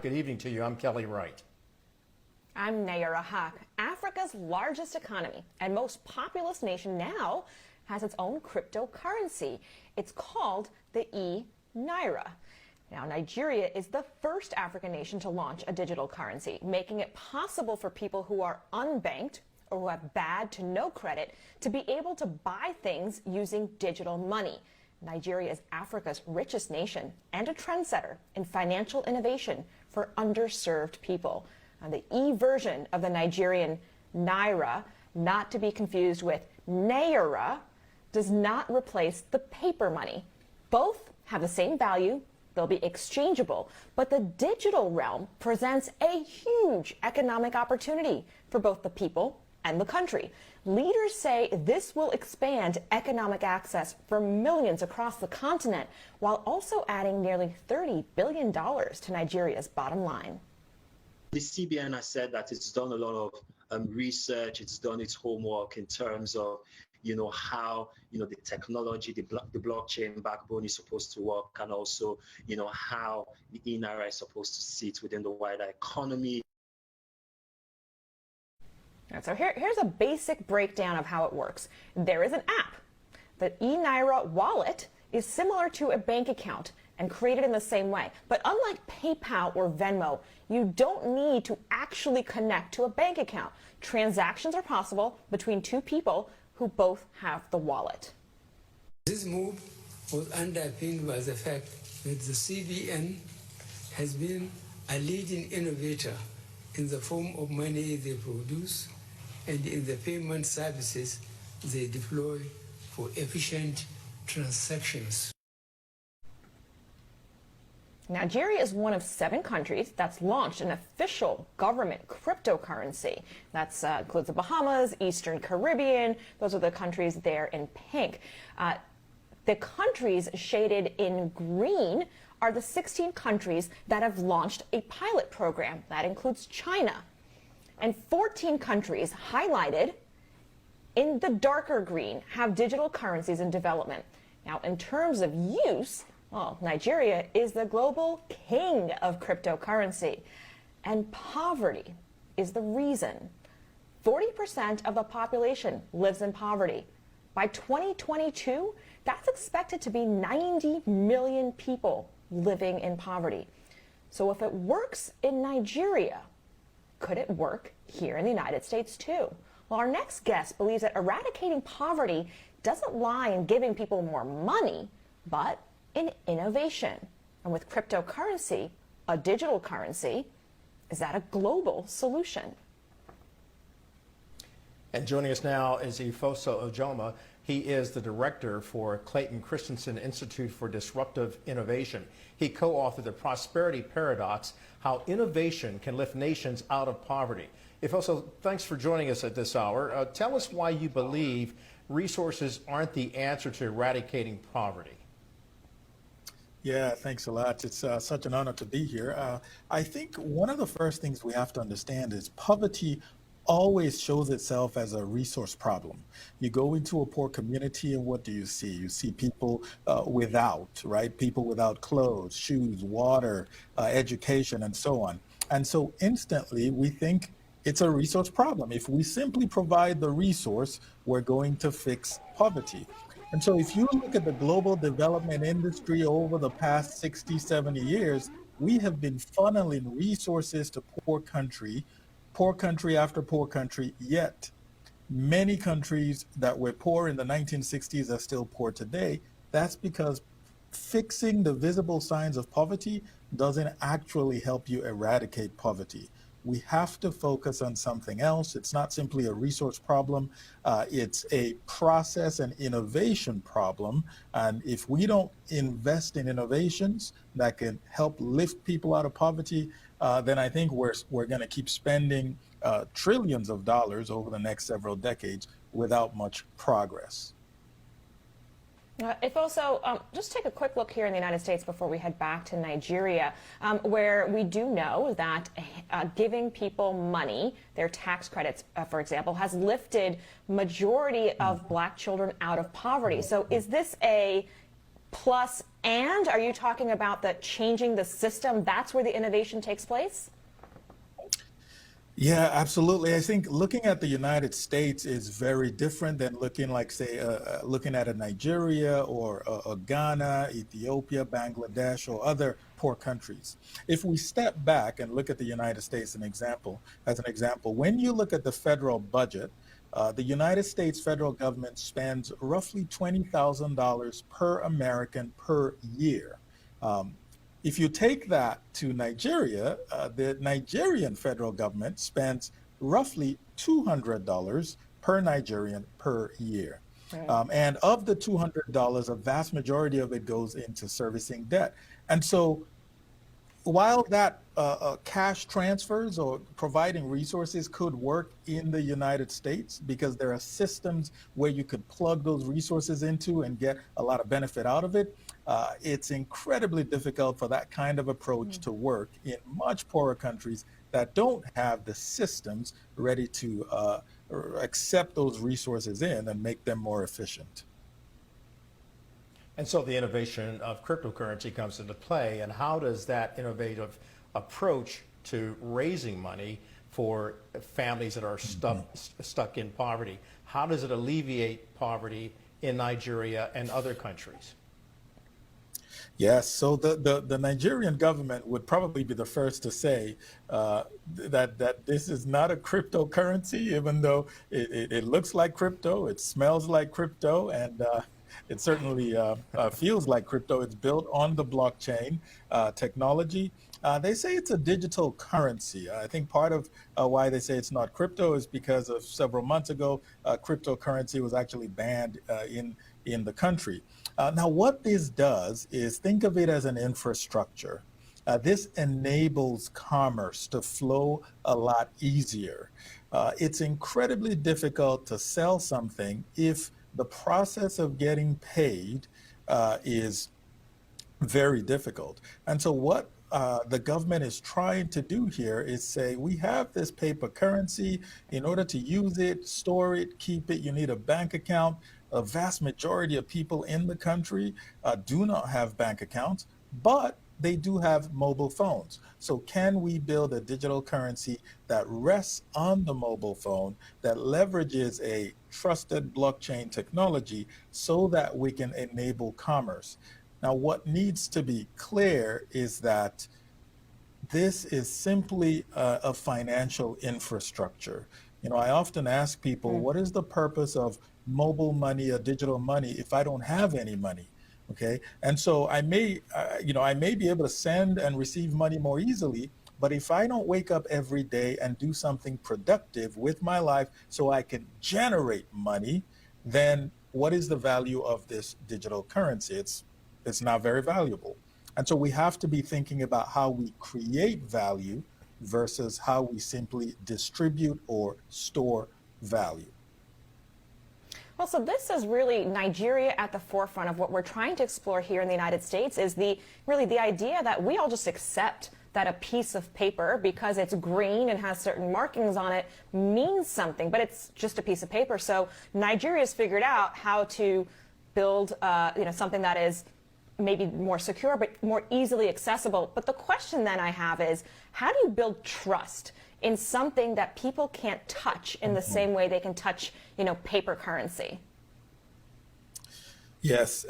Good evening to you. I'm Kelly Wright. I'm Naira. Africa's largest economy and most populous nation now has its own cryptocurrency. It's called the eNaira. Now, Nigeria is the first African nation to launch a digital currency, making it possible for people who are unbanked or who have bad to no credit to be able to buy things using digital money. Nigeria is Africa's richest nation and a trendsetter in financial innovation for underserved people. And the e-version of the Nigerian naira, not to be confused with naira, does not replace the paper money. Both have the same value. They'll be exchangeable, but the digital realm presents a huge economic opportunity for both the people and the country. Leaders say this will expand economic access for millions across the continent, while also adding nearly $30 billion to Nigeria's bottom line. The CBN has said that it's done a lot of research, it's done its homework in terms of how the technology, the blockchain backbone is supposed to work, and also how the eNaira is supposed to sit within the wider economy. So here's a basic breakdown of how it works. There is an app. The eNaira wallet is similar to a bank account and created in the same way. But unlike PayPal or Venmo, you don't need to actually connect to a bank account. Transactions are possible between two people who both have the wallet. This move was underpinned by the fact that the CBN has been a leading innovator in the form of money they produce and in the payment services they deploy for efficient transactions. Nigeria is one of 7 countries that's launched an official government cryptocurrency. That includes the Bahamas, Eastern Caribbean. Those are the countries there in pink. The countries shaded in green are the 16 countries that have launched a pilot program. That includes China. And 14 countries highlighted in the darker green have digital currencies in development. Now, in terms of use, well, Nigeria is the global king of cryptocurrency, and poverty is the reason. 40% of the population lives in poverty. By 2022, that's expected to be 90 million people living in poverty. So if it works in Nigeria, could it work here in the United States too? Well, our next guest believes that eradicating poverty doesn't lie in giving people more money, but in innovation. And with cryptocurrency, a digital currency, is that a global solution? And joining us now is Efoso Ojoma. He is the director for Clayton Christensen Institute for Disruptive Innovation. He co-authored The Prosperity Paradox, How Innovation Can Lift Nations Out of Poverty. Efoso, thanks for joining us at this hour. Tell us why you believe resources aren't the answer to eradicating poverty. Yeah, thanks a lot. It's such an honor to be here. I think one of the first things we have to understand is poverty always shows itself as a resource problem. You go into a poor community and what do you see? You see people without, right? People without clothes, shoes, water, education, and so on. And so instantly we think it's a resource problem. If we simply provide the resource, we're going to fix poverty. And so if you look at the global development industry over the past 60, 70 years, we have been funneling resources to poor country after poor country, yet many countries that were poor in the 1960s are still poor today. That's because fixing the visible signs of poverty doesn't actually help you eradicate poverty. We have to focus on something else. It's not simply a resource problem. It's a process and innovation problem. And if we don't invest in innovations that can help lift people out of poverty, then I think we're going to keep spending trillions of dollars over the next several decades without much progress. Efoso, just take a quick look here in the United States before we head back to Nigeria, where we do know that giving people money, their tax credits, for example, has lifted majority of black children out of poverty. So is this a plus And are you talking about the changing the system? That's where the innovation takes place? Yeah, absolutely. I think looking at the United States is very different than looking like, say, looking at a Nigeria or a Ghana, Ethiopia, Bangladesh, or other poor countries. If we step back and look at the United States as an example, when you look at the federal budget, the United States federal government spends roughly $20,000 per American per year. Um, if you take that to Nigeria, the Nigerian federal government spends roughly $200 per Nigerian per year. Right. And of the $200, a vast majority of it goes into servicing debt. And so while that cash transfers or providing resources could work in the United States because there are systems where you could plug those resources into and get a lot of benefit out of it, it's incredibly difficult for that kind of approach to work in much poorer countries that don't have the systems ready to accept those resources in and make them more efficient. And so the innovation of cryptocurrency comes into play. And how does that innovative approach to raising money for families that are stuck in poverty, how does it alleviate poverty in Nigeria and other countries? Yes, so the Nigerian government would probably be the first to say that this is not a cryptocurrency, even though it looks like crypto, it smells like crypto, and it certainly feels like crypto. It's built on the blockchain technology. They say it's a digital currency. I think part of why they say it's not crypto is because of several months ago, cryptocurrency was actually banned in the country. Now, what this does is think of it as an infrastructure. This enables commerce to flow a lot easier. It's incredibly difficult to sell something if the process of getting paid is very difficult. And so what the government is trying to do here is say, we have this paper currency. In order to use it, store it, keep it, you need a bank account. A vast majority of people in the country do not have bank accounts, but they do have mobile phones. So can we build a digital currency that rests on the mobile phone, that leverages a trusted blockchain technology so that we can enable commerce? Now, what needs to be clear is that this is simply a financial infrastructure. You know, I often ask people, what is the purpose of mobile money or digital money if I don't have any money? Okay, and so I may, I may be able to send and receive money more easily, but if I don't wake up every day and do something productive with my life so I can generate money, then what is the value of this digital currency? It's not very valuable. And so we have to be thinking about how we create value versus how we simply distribute or store value. Well, so this is really Nigeria at the forefront of what we're trying to explore here in the United States is the idea that we all just accept that a piece of paper, because it's green and has certain markings on it, means something, but it's just a piece of paper. So Nigeria's figured out how to build something that is maybe more secure, but more easily accessible. But the question then I have is, how do you build trust in something that people can't touch in the same way they can touch, paper currency? Yes,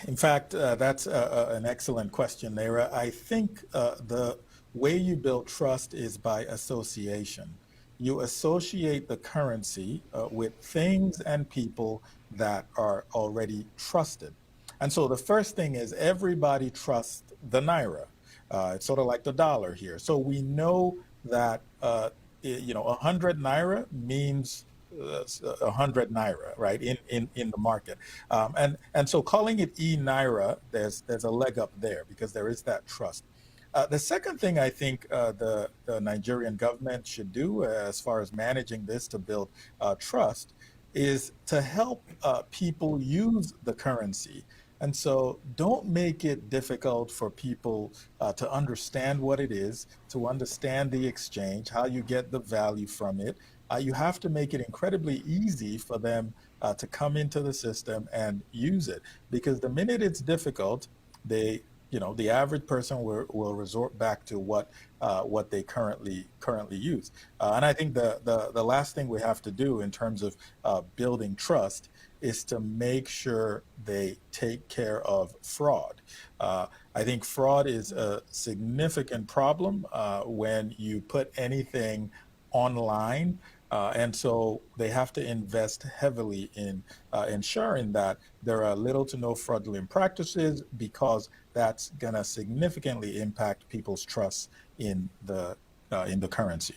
in fact, that's an excellent question, Naira. I think the way you build trust is by association. You associate the currency with things and people that are already trusted. And so the first thing is everybody trusts the naira. It's sort of like the dollar here. So we know that 100 naira means 100 naira, right, in the market. And so calling it eNaira, there's a leg up there because there is that trust. The second thing I think the Nigerian government should do as far as managing this to build trust is to help people use the currency. And so don't make it difficult for people to understand what it is, to understand the exchange, how you get the value from it. You have to make it incredibly easy for them to come into the system and use it. Because the minute it's difficult, the average person will resort back to what they currently use. And I think the last thing we have to do in terms of building trust is to make sure they take care of fraud. I think fraud is a significant problem when you put anything online. And so they have to invest heavily in ensuring that there are little to no fraudulent practices, because that's going to significantly impact people's trust in the currency.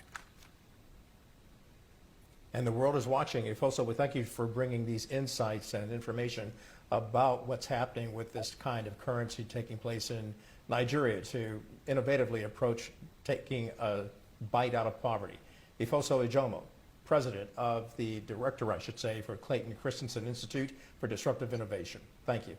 And the world is watching. Efoso, we thank you for bringing these insights and information about what's happening with this kind of currency taking place in Nigeria to innovatively approach taking a bite out of poverty. Efoso Ojoma, president of the director, I should say, for Clayton Christensen Institute for Disruptive Innovation. Thank you.